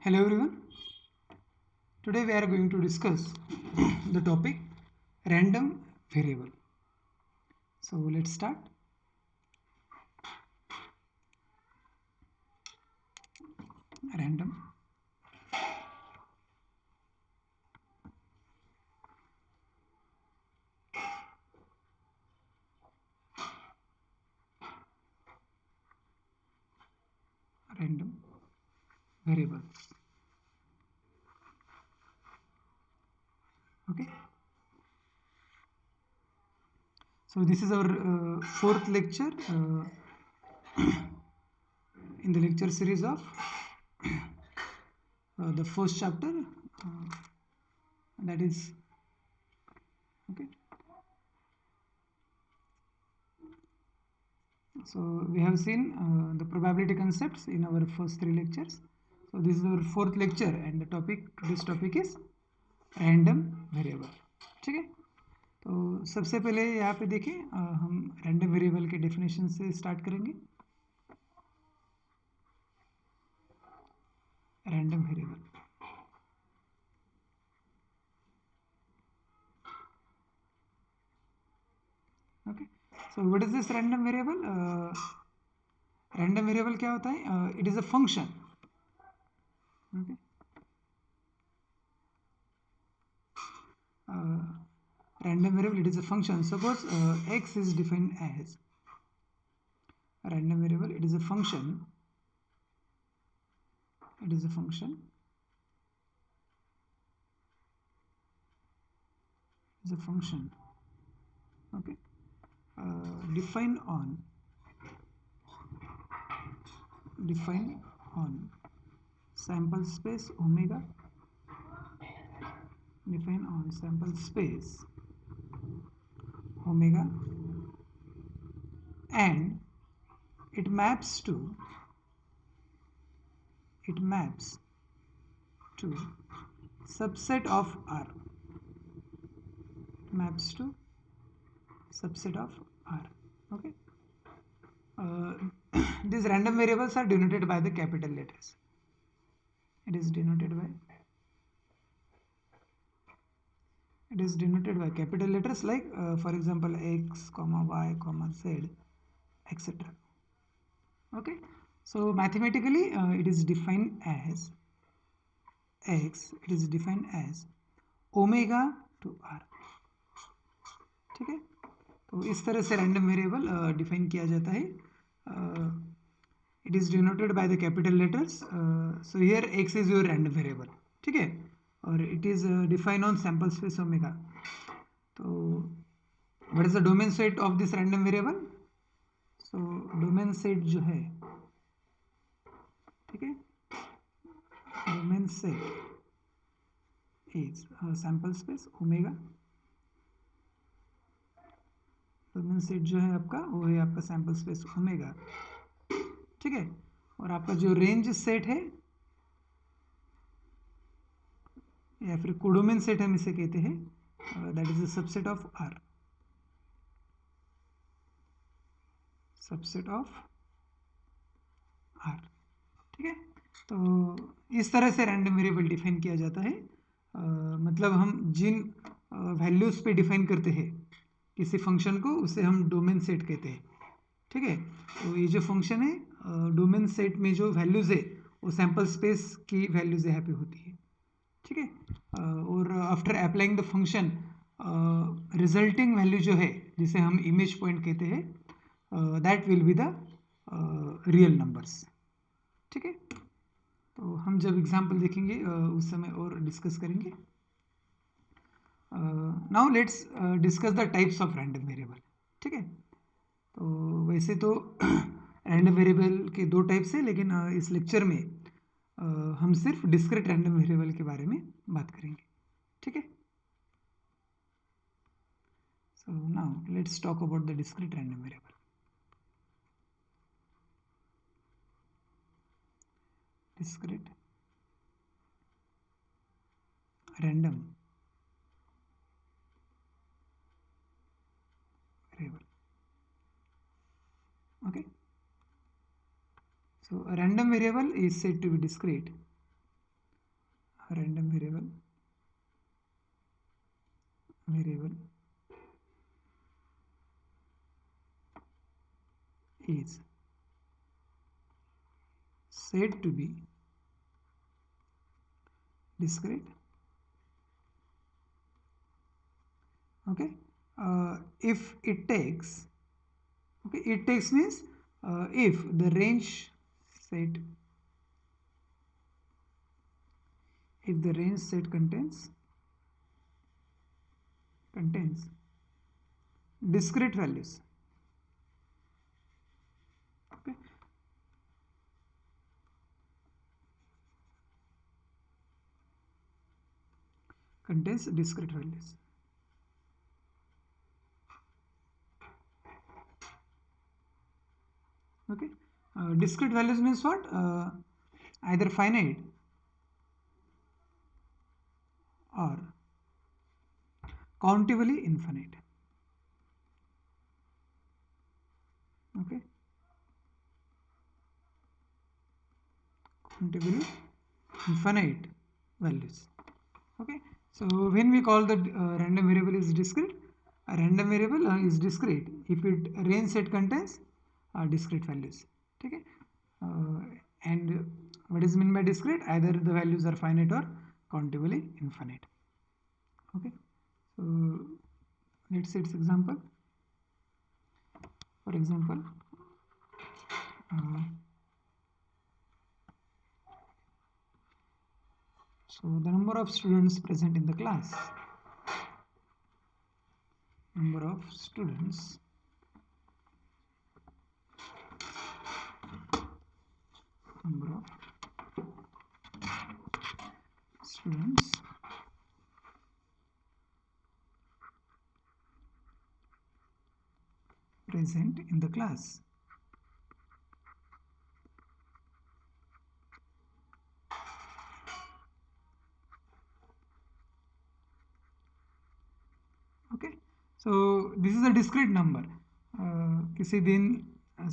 Hello everyone. Today we are going to discuss the topic random variable. So let's start. Random random variable. Okay. So this is our fourth lecture in the lecture series of the first chapter. That is okay. So we have seen the probability concepts in our first three lectures. So this is our fourth lecture and the today's topic is random variable. ठीक है, तो सबसे पहले यहाँ पे देखें हम random variable के डेफिनेशन से स्टार्ट करेंगे. Random variable, okay. So what is this random variable? Random variable क्या होता है? It is a function. Okay, random variable, it is a function. Suppose x is defined as random variable, it is a function. It is a function. Is a function. Okay, defined on sample space omega. Defined on sample space omega, and it maps to subset of R. Maps to subset of R. Okay. These random variables are denoted by the capital letters. It is denoted by capital letters like for example x, comma y, comma z, etc. Okay. So mathematically it is defined as x. It is defined as omega to R. ठीक है, तो इस तरह से random variable define किया जाता है. It is denoted by the capital letters. So here X is your random variable. ठीक है, और it is define on sample space omega. तो what is the domain set of this random variable? So domain set जो है, ठीक है, domain set is sample space omega. Domain set जो है आपका वो है आपका सैंपल स्पेस ओमेगा. ठीक है, और आपका जो रेंज सेट है या फिर कोडोमेन सेट हम इसे कहते हैं, that is the subset of R. Subset of R. ठीक है, तो इस तरह से रैंडम वेरिएबल डिफाइन किया जाता है. मतलब हम जिन वैल्यूज पे डिफाइन करते हैं किसी फंक्शन को, उसे हम डोमेन सेट कहते हैं. ठीक है, तो ये जो फंक्शन है डोमेन सेट में जो वैल्यूज है वो सैंपल स्पेस की वैल्यूज यहाँ पे होती है. ठीक है, और after applying the function resulting value जो है जिसे हम इमेज पॉइंट कहते हैं, that will be the real numbers. ठीक है, तो हम जब एग्जाम्पल देखेंगे उस समय और डिस्कस करेंगे. Now let's discuss the types of random variable. ठीक है, तो वैसे तो रैंडम वेरिएबल के दो टाइप्स है, लेकिन इस लेक्चर में हम सिर्फ डिस्क्रीट रैंडम वेरिएबल के बारे में बात करेंगे. ठीक है, so now let's talk about the discrete random variable. Discrete random variable. Okay, So a random variable is said to be discrete. A random variable is said to be discrete. Okay, if it takes, okay, it takes means if the range set, if the range set contains discrete values. Okay, contains discrete values. Okay, discrete values means what? Either finite or countably infinite. Okay, countably infinite values. Okay, so when we call the random variable is discrete, a random variable is discrete if it range set contains discrete values. Okay, and what is meant by discrete? Either the values are finite or countably infinite. Okay, so let's see its example. For example, so the number of students present in the class, number of students present in the class. Okay, so this is a discrete number. किसी दिन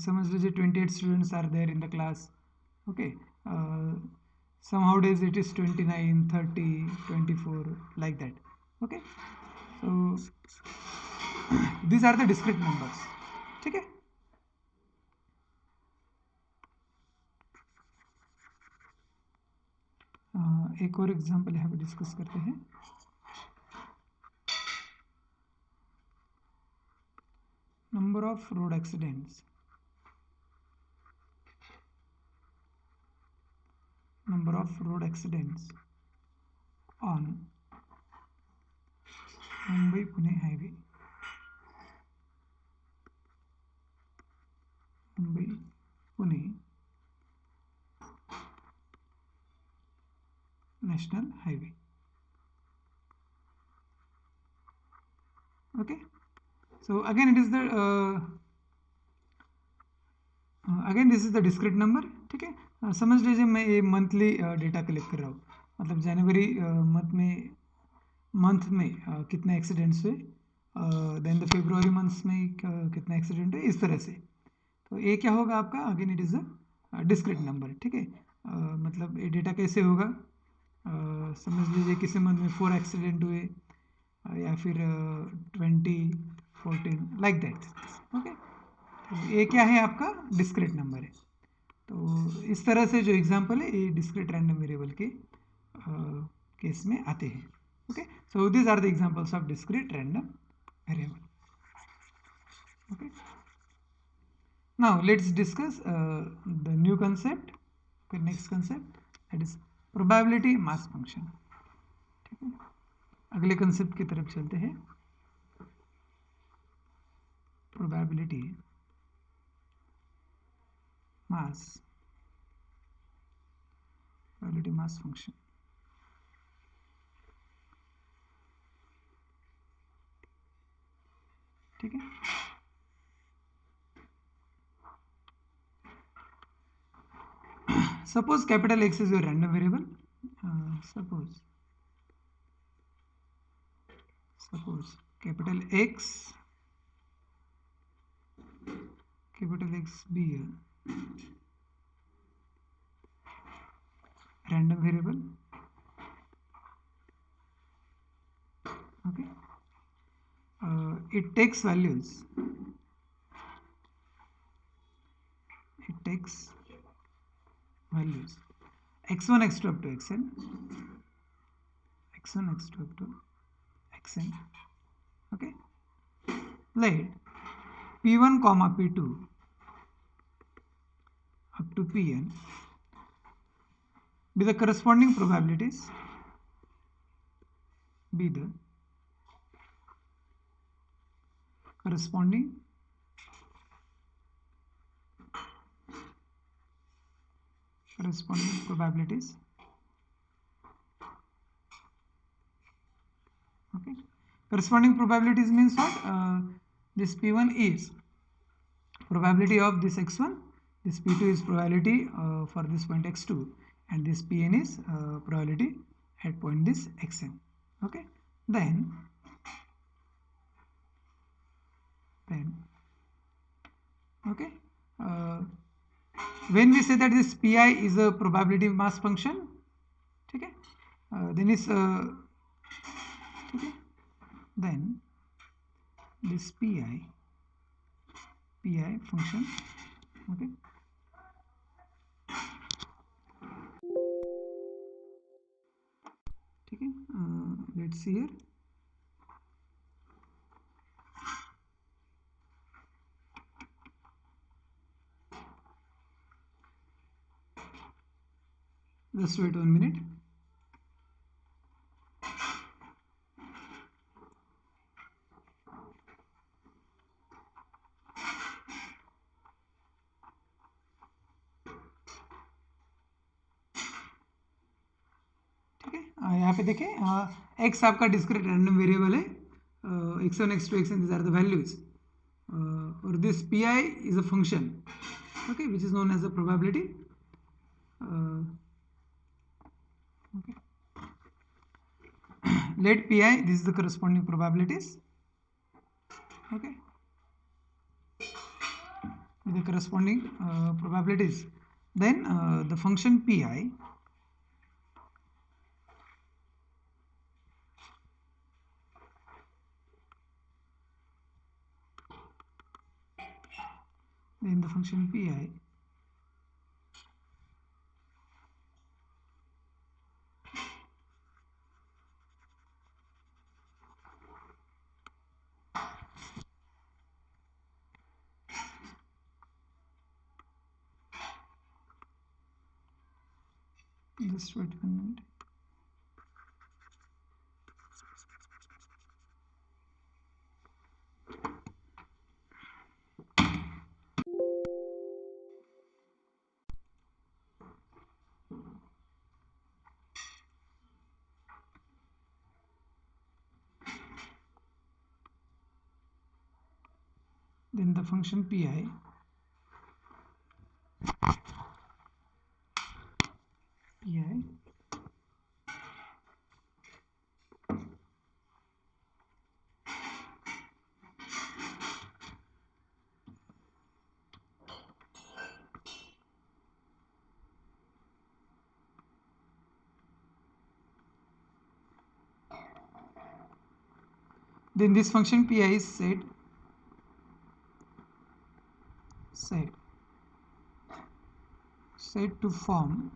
समझ लीजिए 28 students are there in the class. Okay, somehow days it is 29, 30, 24 like that. Okay, so these are the discrete numbers. ठीक है, एक और example यहाँ पे डिस्कस करते हैं. Number of road accidents. Number of road accidents on Mumbai-Pune highway. Mumbai-Pune national highway. Okay, so again it is the again this is the discrete number. ठीक है, समझ लीजिए मैं ये मंथली डेटा कलेक्ट कर रहा हूँ. मतलब जनवरी मंथ में कितने एक्सीडेंट्स हुए, देन द फेब्रुआरी मंथ्स में कितने एक्सीडेंट हुए, इस तरह से. तो ये क्या होगा आपका? Again it is a discrete number. ठीक है, मतलब ये डेटा कैसे होगा? समझ लीजिए किसी मंथ में 4 एक्सीडेंट हुए या फिर 20, 14 लाइक दैट. ओके, ये क्या है? आपका डिस्क्रीट नंबर है. तो इस तरह से जो एग्जांपल है ये डिस्क्रीट रैंडम वेरिएबल के केस में आते हैं. Okay, so these are the examples of discrete random variable. Okay, now let's discuss the new concept. Okay, next concept that is probability mass function. ठीक है, अगले कंसेप्ट की तरफ चलते हैं. Probability mass function. ठीक है, suppose capital X is your random variable. Suppose capital X be random variable. Okay, it takes values. It takes values x1 x2 up to xn, x1 x2 up to xn. Okay, let p1 comma p2 up to pn be the corresponding probabilities, be the corresponding probabilities. Okay, corresponding probabilities means what? This p1 is probability of this x1, this p2 is probability for this point x2, and this pn is probability at point this xn. Okay, then okay, when we say that this pi is a probability mass function, okay, then is okay, then this pi function, okay, okay, let's see here. Just wait 1 minute. ठीक है, यहाँ पे देखें x आपका discrete random variable है, x1 x2 xn these are the values, or this pi is a function, okay, which is known as a probability. Okay, let pi, this is the corresponding probabilities. Okay, with the corresponding probabilities, then the function pi then the function pi just wait 1 minute. Then the function pi then this function pi is said to form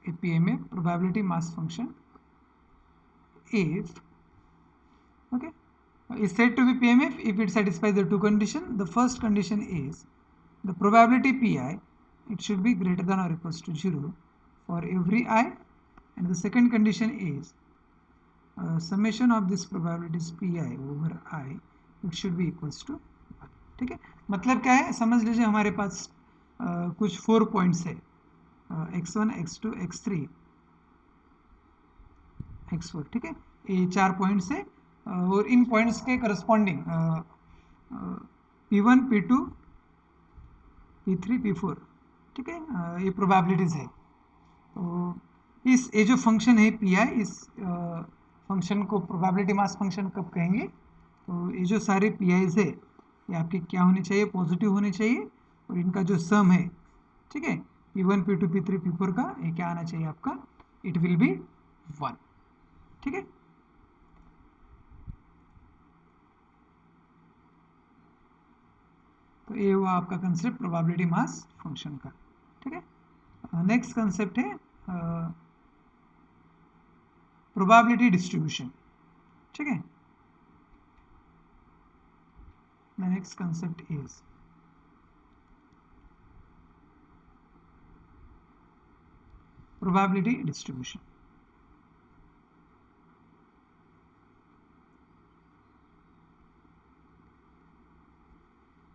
a PMF, probability mass function, if, okay, is said to be PMF if it satisfies the two conditions. The first condition is the probability pi, it should be greater than or equals to 0 for every I, and the second condition is summation of this probabilities pi over I, it should be equals to 1. ठीक है, मतलब क्या है, समझ लीजिए हमारे पास कुछ 4 points है, x1 x2 x3 x4, ठीक है, ये 4 पॉइंट्स है, और इन पॉइंट्स के corresponding p1 p2 p3 p4, ठीक है, ये प्रोबेबिलिटीज है. तो इस ये जो फंक्शन है पी आई, इस फंक्शन को प्रोबेबिलिटी मास फंक्शन कब कहेंगे? तो ये जो सारे पी आईज है ये आपके क्या होने चाहिए? पॉजिटिव होने चाहिए, और इनका जो सम है, ठीक है, P1 P2 P3 P4 का ये क्या आना चाहिए आपका, इट विल बी 1। ठीक है, तो ये हुआ आपका कंसेप्ट प्रोबेबिलिटी मास फंक्शन का। ठीक है, नेक्स्ट कंसेप्ट है प्रोबेबिलिटी डिस्ट्रीब्यूशन। ठीक है, the next concept is probability distribution।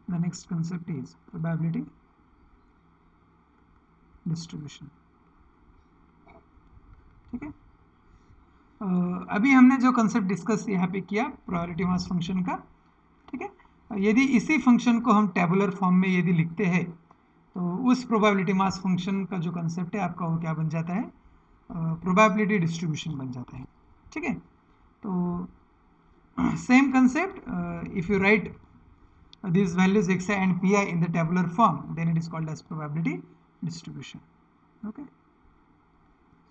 The next concept is probability distribution। ठीक है, अभी हमने जो कंसेप्ट डिस्कस यहाँ पे किया प्रोबेबिलिटी मास फंक्शन का। ठीक है, यदि इसी फंक्शन को हम टेबुलर फॉर्म में यदि लिखते हैं तो उस प्रोबेबिलिटी मास फंक्शन का जो कंसेप्ट है आपका वो क्या बन जाता है, प्रोबेबिलिटी डिस्ट्रीब्यूशन बन जाता है। ठीक है, तो same concept, if you right these values xi and pi in the tabular form, then it is called as probability distribution। Okay,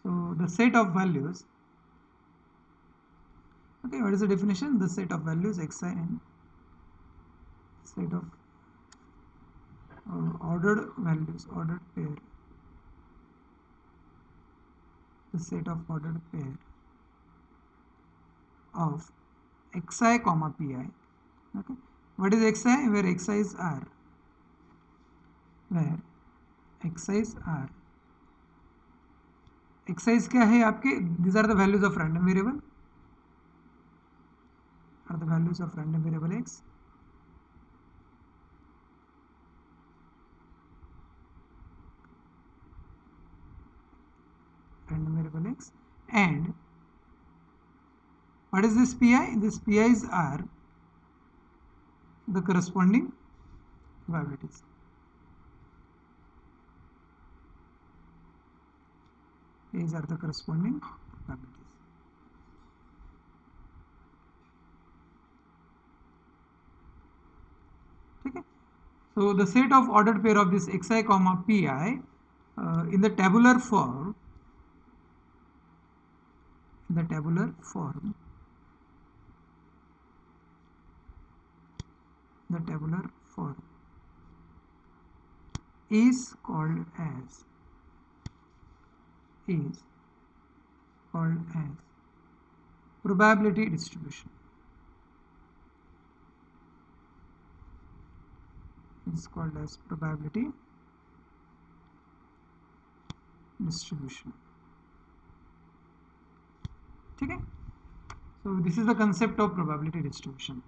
so the set of values, okay, what is the definition? The set of values xi and set of ordered values, ordered pair, the set of ordered pair of xi comma pi। Okay, what is xi? Where xi is r, where xi is r, xi is क्या है आपके, these are the values of random variable, are the values of random variable x, random variable x, and what is this pi? This pi is r, the corresponding probabilities। These are the corresponding probabilities। Okay, so the set of ordered pair of this xi comma pi in the tabular form, the tabular form, the tabular form is called as probability distribution, is called as probability distribution। ठीक है, so this is the concept of probability distribution।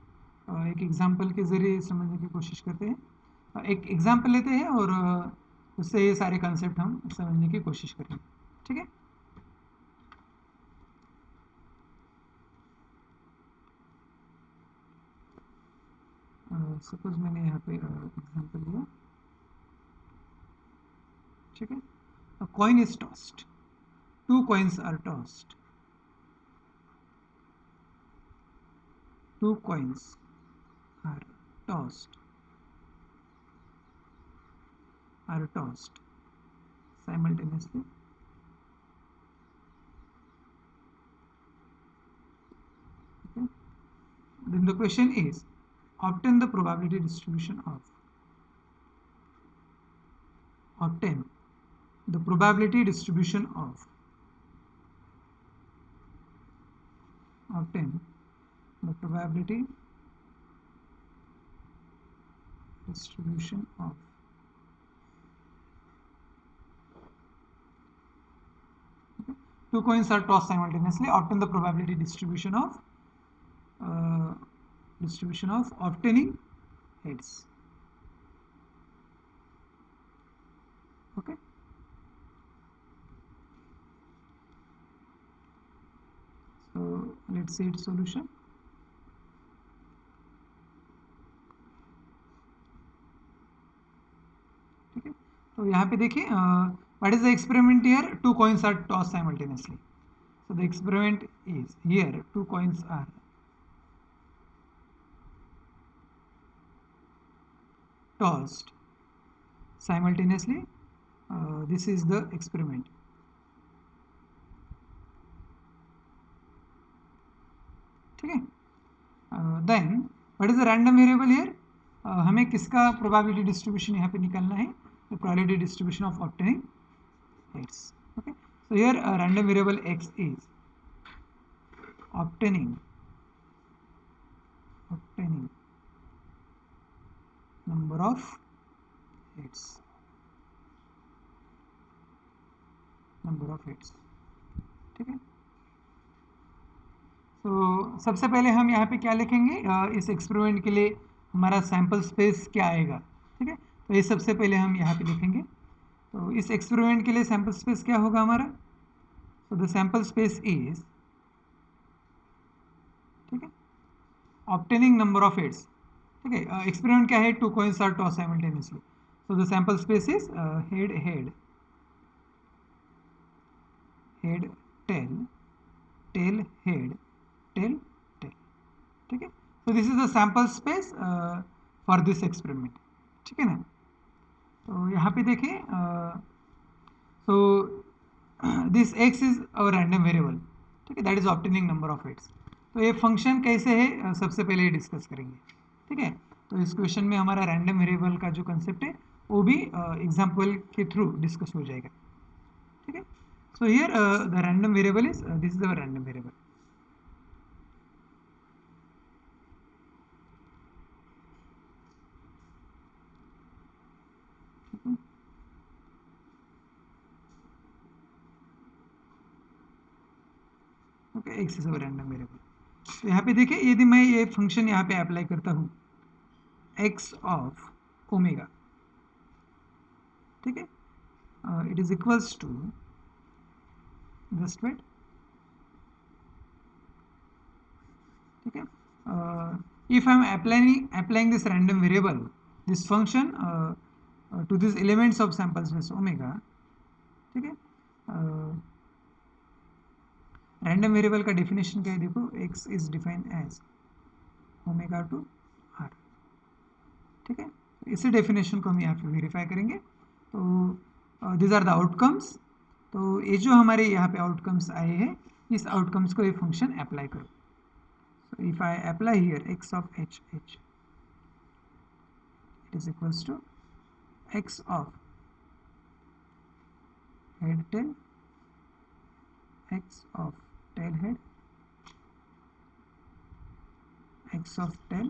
एक example के जरिए समझने की कोशिश करते हैं, एक एग्जांपल लेते हैं और उससे ये सारे कंसेप्ट हम समझने की कोशिश करेंगे। ठीक है, सपोज मैंने यहाँ पे एग्जांपल लिया। ठीक है, a coin is tossed, two coins are tossed, two coins are tossed simultaneously, okay? Then the question is obtain the probability distribution of, obtain the probability distribution of, obtain the probability distribution of two coins are tossed simultaneously, obtain the probability distribution of obtaining heads। Okay, so let's see its solution। ठीक है, तो यहाँ पे देखिए what is the experiment here, two coins are tossed simultaneously, so the experiment is here two coins are tossed simultaneously this is the experiment. ठीक है. Then what is the random variable here? हमें किसका probability distribution यहाँ पे निकालना है? The probability distribution of obtaining heads. Okay. So here random variable x is obtaining number of heads. ठीक है. तो सबसे पहले हम यहाँ पे क्या लिखेंगे? इस एक्सपेरिमेंट के लिए हमारा सैंपल स्पेस क्या आएगा. ठीक है. तो ये सबसे पहले हम यहाँ पे लिखेंगे. तो इस एक्सपेरिमेंट के लिए सैंपल स्पेस क्या होगा हमारा? तो द सैंपल स्पेस इज, ठीक है, ऑब्टेनिंग नंबर ऑफ हेड्स. ठीक है. एक्सपेरिमेंट क्या है? 2 coins are toss simultaneously. So the sample space is head head head tail tail head tail tail. ठीक है. so this is the sample space for this experiment. ठीक है ना. तो यहाँ पे देखें, so this x is our random variable. ठीक है. that is obtaining number of heads. तो ये फंक्शन कैसे है सबसे पहले डिस्कस करेंगे. ठीक है. तो इस क्वेश्चन में हमारा रैंडम वेरिएबल का जो कंसेप्ट है वो भी एग्जाम्पल के थ्रू डिस्कस हो जाएगा. ठीक है. so here the random variable is this is our random variable. Okay. X is a random variable. तो यहाँ पे देखिए, यदि मैं ये फंक्शन यहाँ पे अप्लाई करता हूँ एक्स ऑफ ओमेगा, ठीक है, it is equals to, just wait, ठीक है, if I am applying this random variable, this function to these elements of sample space omega, ठीक है. रैंडम वेरिएबल का डेफिनेशन क्या है? देखो, x is defined as omega to r. ठीक है. इसी डेफिनेशन को हम यहाँ पे वेरीफाई करेंगे. तो दिस आर द आउटकम्स. तो ये जो हमारे यहाँ पे आउटकम्स आए हैं, इस आउटकम्स को ये फंक्शन अप्लाई करो. So if I apply here x of h, it is equals to x of head tail, x of tail head, x of tail.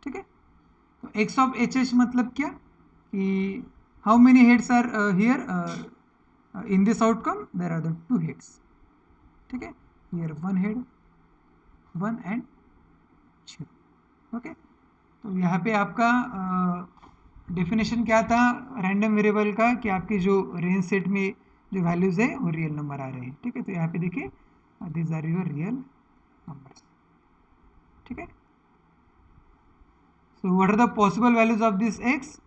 ठीक है. तो x of hh मतलब क्या कि how many heads are here in this outcome? There are the 2 heads. ठीक है. Here 1 head, 1 and 0. Okay. तो यहाँ पे आपका डेफिनेशन क्या था रैंडम वेरिएबल का कि आपके जो रेंज सेट में जो वैल्यूज है वो रियल नंबर आ रहे हैं. ठीक है. तो यहाँ पे देखिए, this are your real numbers. ठीक है. So what are the possible values of this x?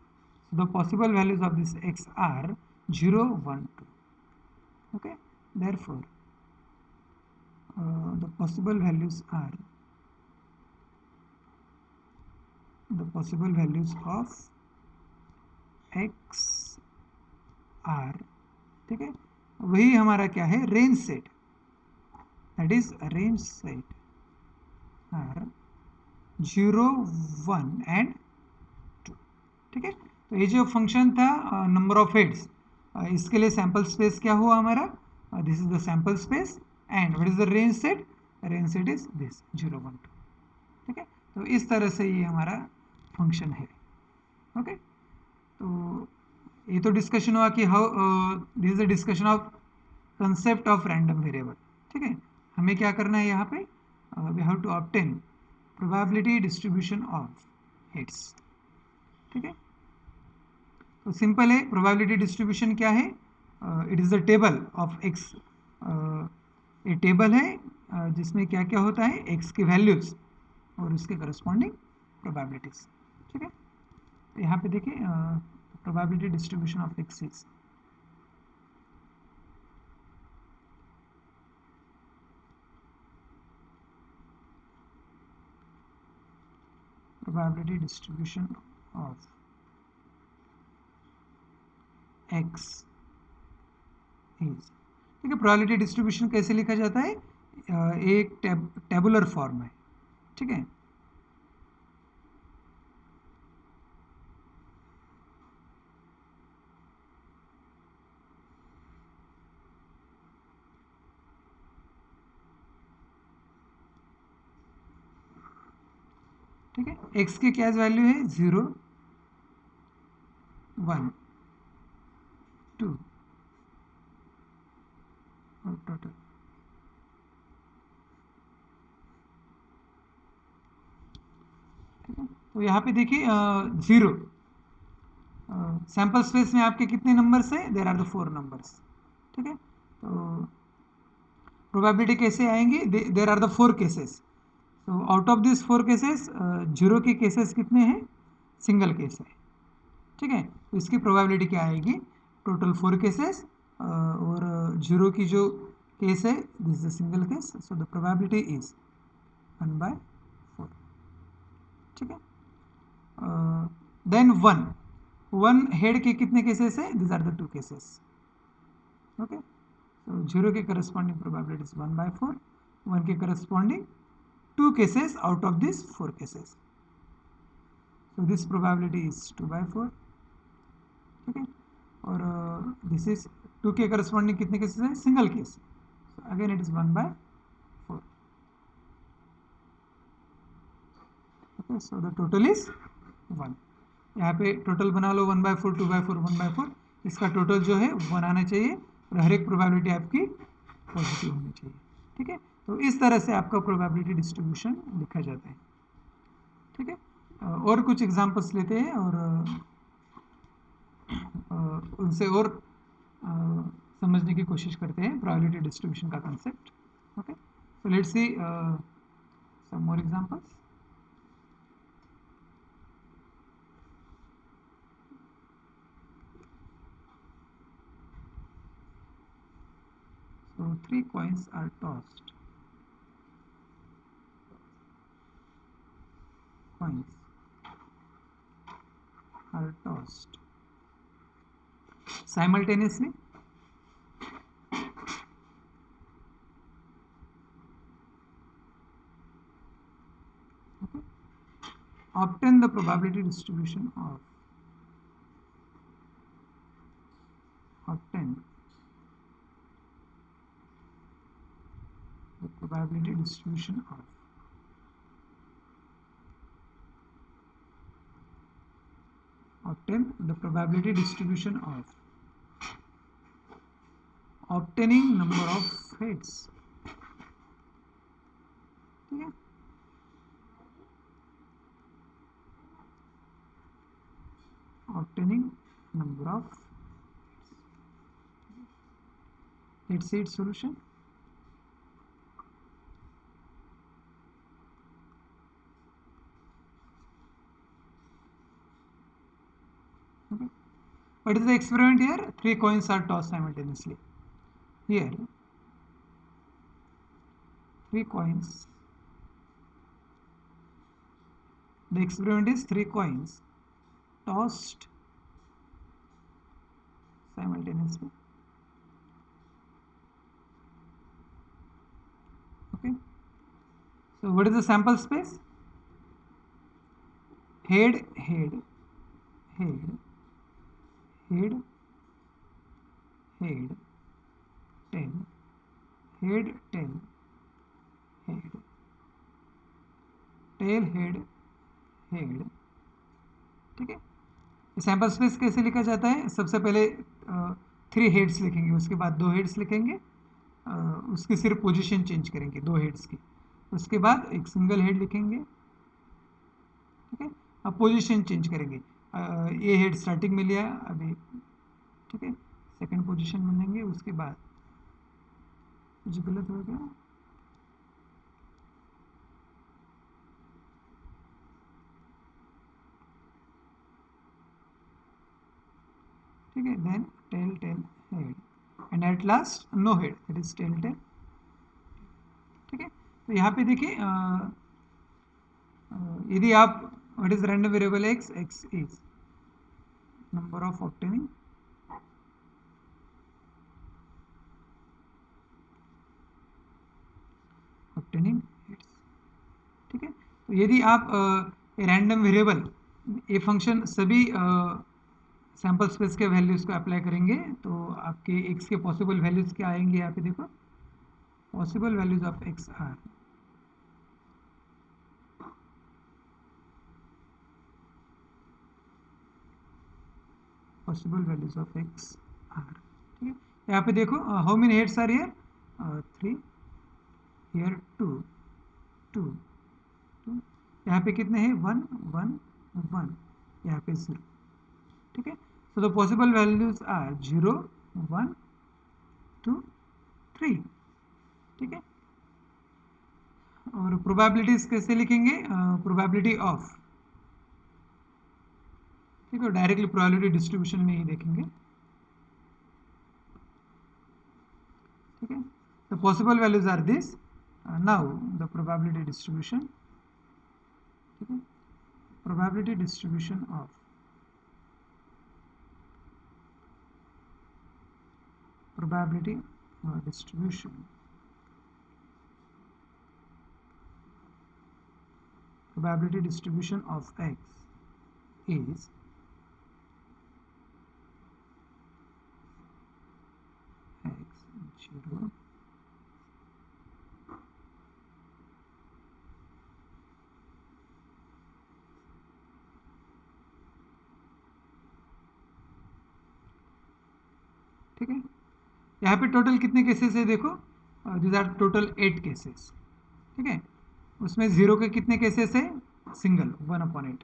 So the possible values of this x are 0, 1, 2. Okay. Therefore, the possible values are of x are, ठीक है, वही हमारा क्या है? Range set. That is range set are 0, 1 and 2. ठीक है. तो ये जो फंक्शन था नंबर ऑफ हेड्स, इसके लिए सैंपल स्पेस क्या हुआ हमारा? This is the sample space. And what is the range set? Range set is this 0, 1, 2. ठीक है. तो इस तरह से ये हमारा फंक्शन है. ओके. तो ये तो डिस्कशन हुआ कि how this is the discussion of concept of random variable. ठीक है. हमें क्या करना है यहाँ पे? We have to obtain probability distribution of heads. ठीक है. तो सिंपल है. प्रोबेबिलिटी डिस्ट्रीब्यूशन क्या है? It is the table of X. ये टेबल है जिसमें क्या क्या होता है? एक्स के वैल्यूज और उसके करस्पॉन्डिंग प्रोबेबिलिटीज. ठीक है. तो यहाँ पे देखिए, probability distribution of x is probability distribution of x is, ठीक है। प्रोबेबिलिटी डिस्ट्रीब्यूशन कैसे लिखा जाता है, एक टेबुलर फॉर्म है, ठीक है। ठीक है, x की क्या वैल्यू है, 0 1 2 और टोटल, ठीक है। तो यहाँ पे देखिए 0, सैंपल स्पेस में आपके कितने नंबर्स है, देर आर द 4 नंबर्स, ठीक है। तो प्रोबेबिलिटी कैसे आएंगे, देर आर द 4 केसेस, तो आउट ऑफ दिस 4 केसेस 0 के केसेस कितने हैं, सिंगल केस है, ठीक है। तो इसकी प्रोबेबिलिटी क्या आएगी, टोटल 4 केसेस और 0 की जो केस है this is single case, so the probability is 1/4, ठीक है। देन 1 हेड के कितने केसेस है, this are the 2 cases, okay. so 0 के करस्पॉन्डिंग प्रोबेबिलिटी इज 1/4, 1 के corresponding 2 cases out of these 4 cases, so this probability is 2/4, ठीक है। और दिस इज 2 के करस्पॉन्डिंग कितने केसेस है, single case, again it is 1/4, okay. So the total is 1, यहाँ पे टोटल बना लो 1/4 2/4 1/4, इसका टोटल जो है 1 आना चाहिए और हर एक प्रोबेबिलिटी आपकी पॉजिटिव होनी चाहिए, ठीक है। तो इस तरह से आपका प्रोबेबिलिटी डिस्ट्रीब्यूशन लिखा जाता है, ठीक है। और कुछ एग्जांपल्स लेते हैं और उनसे और समझने की कोशिश करते हैं प्रोबेबिलिटी डिस्ट्रीब्यूशन का concept, okay. So let's see some more examples. So 3 coins are tossed. Coins are tossed simultaneously. Okay. Obtain the probability distribution of obtain the probability distribution of obtain the probability distribution of obtaining number of heads, ठीक है। obtaining number of let's see its solution, okay. What is the experiment here, 3 coins are tossed simultaneously, here 3 coins, the experiment is 3 coins tossed simultaneously, okay. So what is the sample space, head head head head head tail head tail head tail head head, ठीक है। Sample space कैसे लिखा जाता है, सबसे पहले 3 heads लिखेंगे, उसके बाद 2 हेड्स लिखेंगे, उसकी सिर्फ पोजीशन चेंज करेंगे 2 हेड्स की, उसके बाद एक सिंगल हेड लिखेंगे, ठीक है। अब पोजीशन चेंज करेंगे, ये हेड स्टार्टिंग में लिया अभी, ठीक है, सेकंड पोजीशन में लेंगे, उसके बाद कुछ गलत हो गया, ठीक है। Then tail tail head and at last no head, it is tail tail, ठीक है। तो यहाँ पे देखिए यदि आप what is random variable X, X is number of obtaining obtaining hits. ठीक है, तो यदि आप रैंडम वेरिएबल ये फंक्शन सभी सैंपल स्पेस के वैल्यूज को अप्लाई करेंगे तो आपके x के पॉसिबल वैल्यूज क्या आएंगे, यहाँ पे देखो possible values of x are possible values of x are. ठीक है, यहाँ पे देखो how many heads are here 3, here 2 2 2, यहाँ पे कितने हैं 1 1 1, यहाँ पे 0। ठीक है, so the possible values are 0 1 2 3। ठीक है, और प्रोबेबिलिटीज कैसे लिखेंगे, प्रोबेबिलिटी ऑफ, ठीक है, डायरेक्टली प्रोबेबिलिटी डिस्ट्रीब्यूशन में ही देखेंगे। ठीक है, the possible values are this, now the probability distribution. ठीक है, probability distribution of probability distribution probability distribution of x is x0 ठीक है, यहाँ पे टोटल कितने केसेस है देखो, दिस आर टोटल 8 केसेस। ठीक है, उसमें 0 के कितने केसेस है, सिंगल 1/8।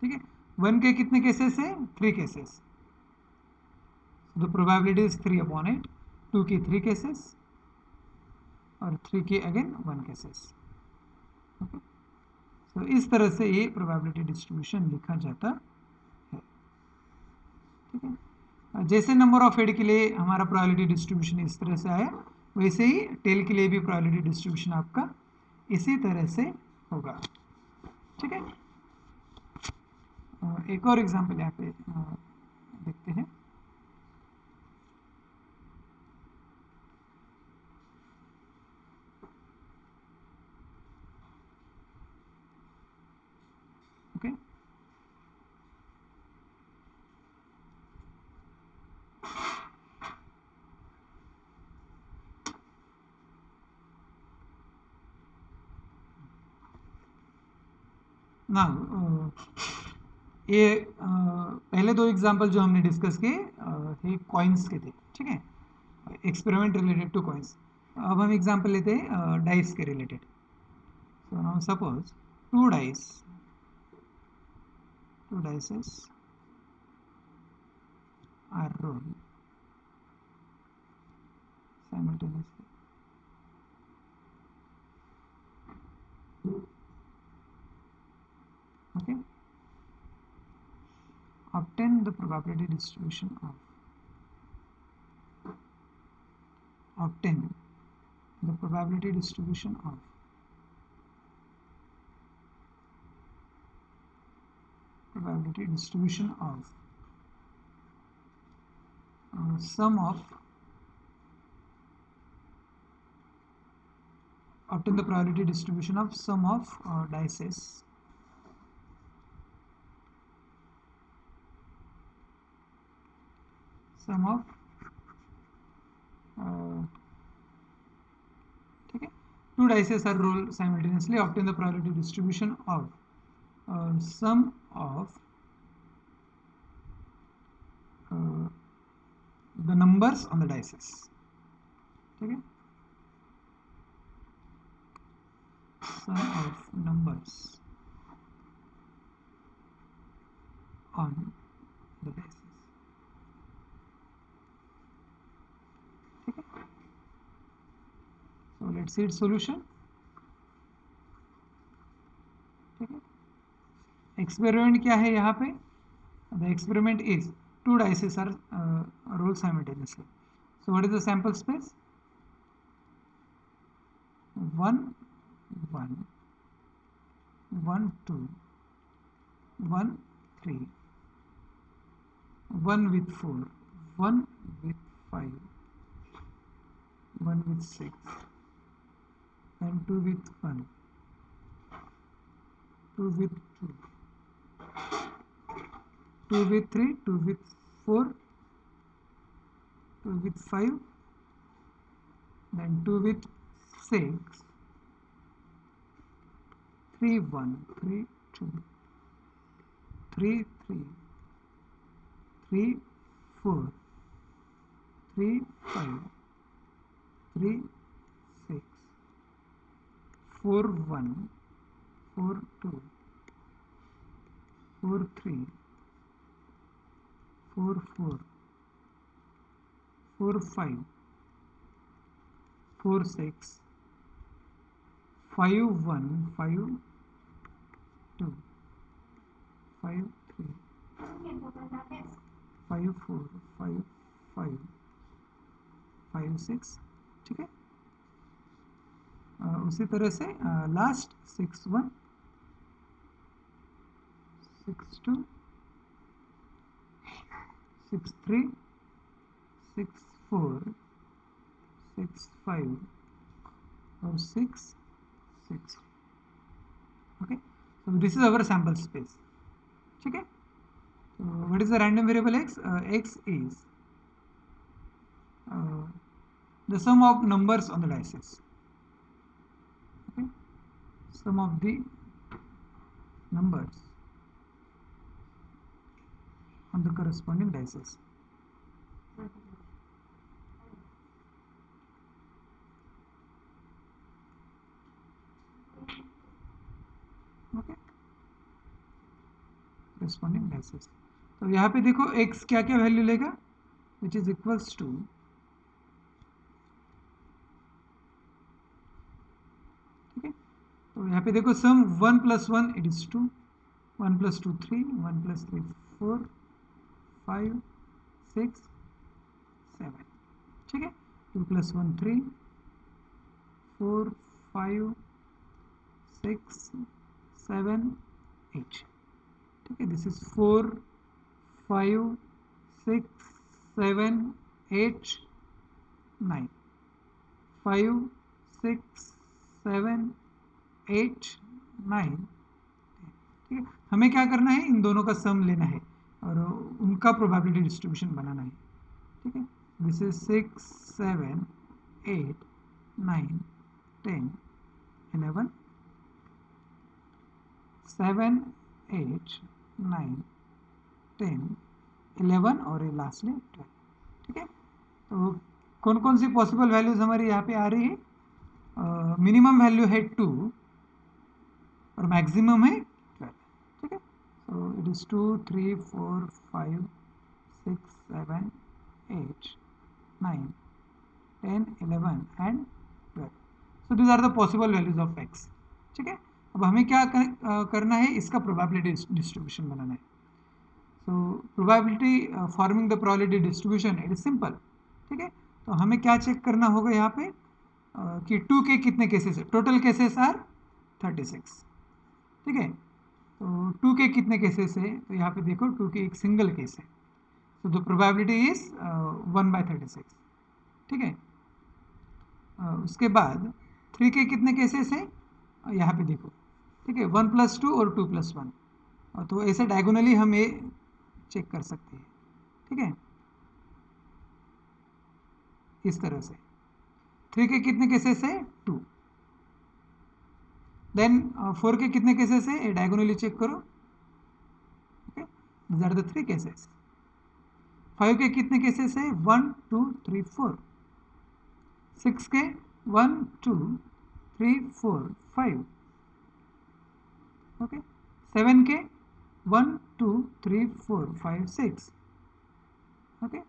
ठीक है, 1 के कितने केसेस है, 3 केसेस, द प्रोबेबिलिटी इज 3/8। 2 की 3 केसेस और 3 की अगेन 1 केसेस। ओके, तो इस तरह से ये प्रोबेबिलिटी डिस्ट्रीब्यूशन लिखा जाता है। ठीक है, जैसे नंबर ऑफ हेड के लिए हमारा प्रोबेबिलिटी डिस्ट्रीब्यूशन इस तरह से आया, वैसे ही टेल के लिए भी प्रोबेबिलिटी डिस्ट्रीब्यूशन आपका इसी तरह से होगा। ठीक है, एक और एग्जांपल यहाँ पे देखते हैं। ओके, ना ये पहले दो एग्जांपल जो हमने डिस्कस किए ये कॉइन्स के थे। ठीक है, एक्सपेरिमेंट रिलेटेड टू कॉइन्स। अब हम एग्जांपल लेते हैं डाइस के रिलेटेड। So now suppose two dices are rolled simultaneously. Okay, obtain the probability distribution of obtain the probability distribution of sum of obtain the probability distribution of sum of dices sum of ठीक है, two dices are rolled simultaneously, obtain the probability distribution of sum of the numbers on the dices। ठीक है, sum of numbers on the dices। ठीक है, so let's see its solution। ठीक है, experiment क्या है यहाँ पे, the experiment is two dices are rolled simultaneously। So what is the sample space, 1 1 1 2 1 3 1 with 4 1 with 5 1 with 6 then 2 with 1, 2 with 2, 2 with 3, 2 with 4, 2 with 5, then 2 with 6, 3 1, 3 2, 3 3, 3 4, 3 5, 3 6, 4 1, 4 2, 4 3, 4 4, 4 5, 4 6, 5 1, 5 2, 5 3, 5 4, 5 5, 5 6, ठीक है। उसी तरह से लास्ट 6 1, 6 2, 6 3, 6 4, 6 5 और 6 6. Okay, so this is our sample space. ठीक है. So what is the random variable x? X is the sum of numbers on the dices. Okay, sum of the numbers on the corresponding dices. Okay, corresponding dices. तो यहाँ पे देखो x क्या क्या value लेगा, which is equals to ठीक है. तो यहाँ पे देखो सम 1 + 1 इट इज 2, 1 + 2 3, 1 + 3 4, 5 6 7, ठीक है. 2 + 1 3, 4 5 6 7 8, ठीक है. दिस इज 4 5 6 7 8 9, 5 6 7 8 9, ठीक है. हमें क्या करना है, इन दोनों का सम लेना है और उनका प्रोबेबिलिटी डिस्ट्रीब्यूशन बनाना है, ठीक है. दिस इज 6 7 8 9 10 11 7 8 9 10 11 और ये लास्ट में 12, ठीक है. तो कौन कौन सी पॉसिबल वैल्यूज हमारी यहाँ पे आ रही है. मिनिमम वैल्यू है 2 और मैक्सिमम है 12, ठीक है. So it is 2 3 4 5 6 7 8 9 10 11 and 12. So these are the possible values of x, ठीक है. अब हमें क्या करना है, इसका प्रोबेबिलिटी डिस्ट्रीब्यूशन बनाना है. So probability forming the probability distribution it is simple, ठीक है. तो हमें क्या चेक करना होगा यहाँ पे कि 2 के कितने केसेस है. टोटल केसेस आर 36, ठीक है. तो 2 के कितने केसेस है, तो यहाँ पे देखो 2 के एक सिंगल केस है. सो द प्रोबेबिलिटी इज 1/36, ठीक है. उसके बाद 3 के कितने केसेस है, यहाँ पे देखो, ठीक है. 1 + 2 और 2 + 1, तो ऐसे डायगोनली हम ये चेक कर सकते हैं, ठीक है, इस तरह से. 3 के कितने केसेस है, 2. देन 4 के कितने केसेस है, डायगोनली चेक करो, okay. These are the 3 cases. 5 के कितने केसेस है, 1 2 3 4. 6 के 1 2 3 4 5, ओके. 7 के 1 2 3 4 5 6, ओके.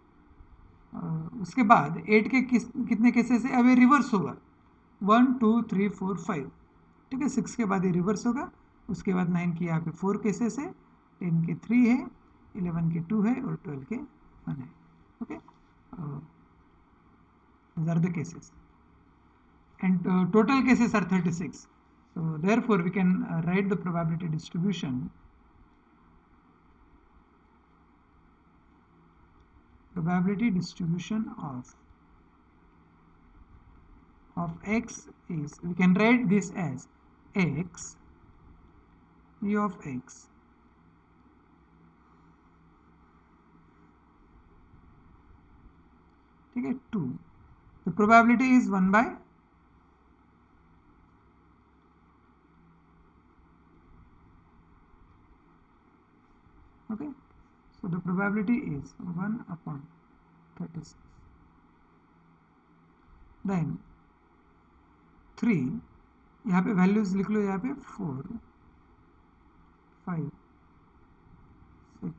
उसके बाद 8 के कितने केसेस है, अब ये रिवर्स होगा, 1 2 3 4 5, ठीक है. 6 के बाद ये रिवर्स होगा. उसके बाद 9 की यहाँ पे 4 केसेस है, 10 के 3 है, 11 के 2 है और 12 के 1 है, okay. these are the cases and total cases are 36. So therefore we can write the probability distribution of of x is, we can write this as x e of x ठीक है 2. The probability is 1 by okay, so the probability is 1 upon 36. Then 3, यहाँ पे values लिख लो, यहाँ पे 4 5 6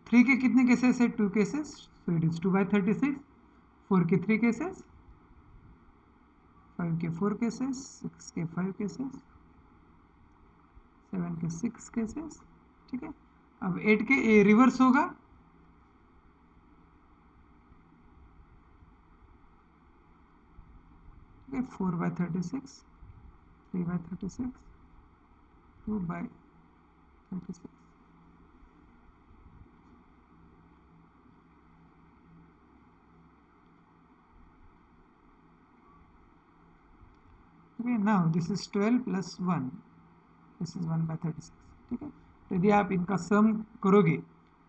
3 के कितने cases है? 2 cases, so it is 2 by 36. 4 के 3 केसेस, 5 के 4 केसेस, 6 के 5 केसेस, 7 के 6 केसेस. ठीक है, अब 8 के रिवर्स होगा, ठीक है 4 by 36, 3 by 36, 2 by 36. Okay, now this is 12 plus 1, this is 1 by 36. ठीक है, तो यदि आप इनका सम करोगे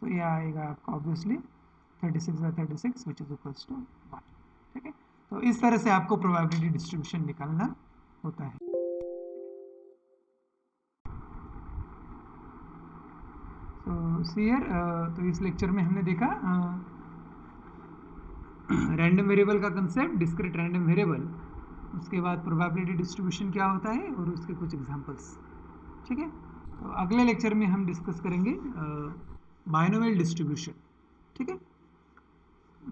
तो ये आएगा आपका obviously 36 by 36 which is equals to 1. ठीक है, तो इस तरह से आपको प्रोबेबिलिटी डिस्ट्रीब्यूशन निकालना होता है. तो हियर तो इस लेक्चर में हमने देखा रैंडम वेरिएबल का कंसेप्ट, डिस्क्रीट रैंडम वेरिएबल, उसके बाद प्रोबेबिलिटी डिस्ट्रीब्यूशन क्या होता है और उसके कुछ एग्जांपल्स. ठीक है, तो अगले लेक्चर में हम डिस्कस करेंगे बाइनोमियल डिस्ट्रीब्यूशन. ठीक है,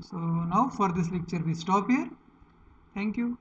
so now for this lecture we stop here. Thank you.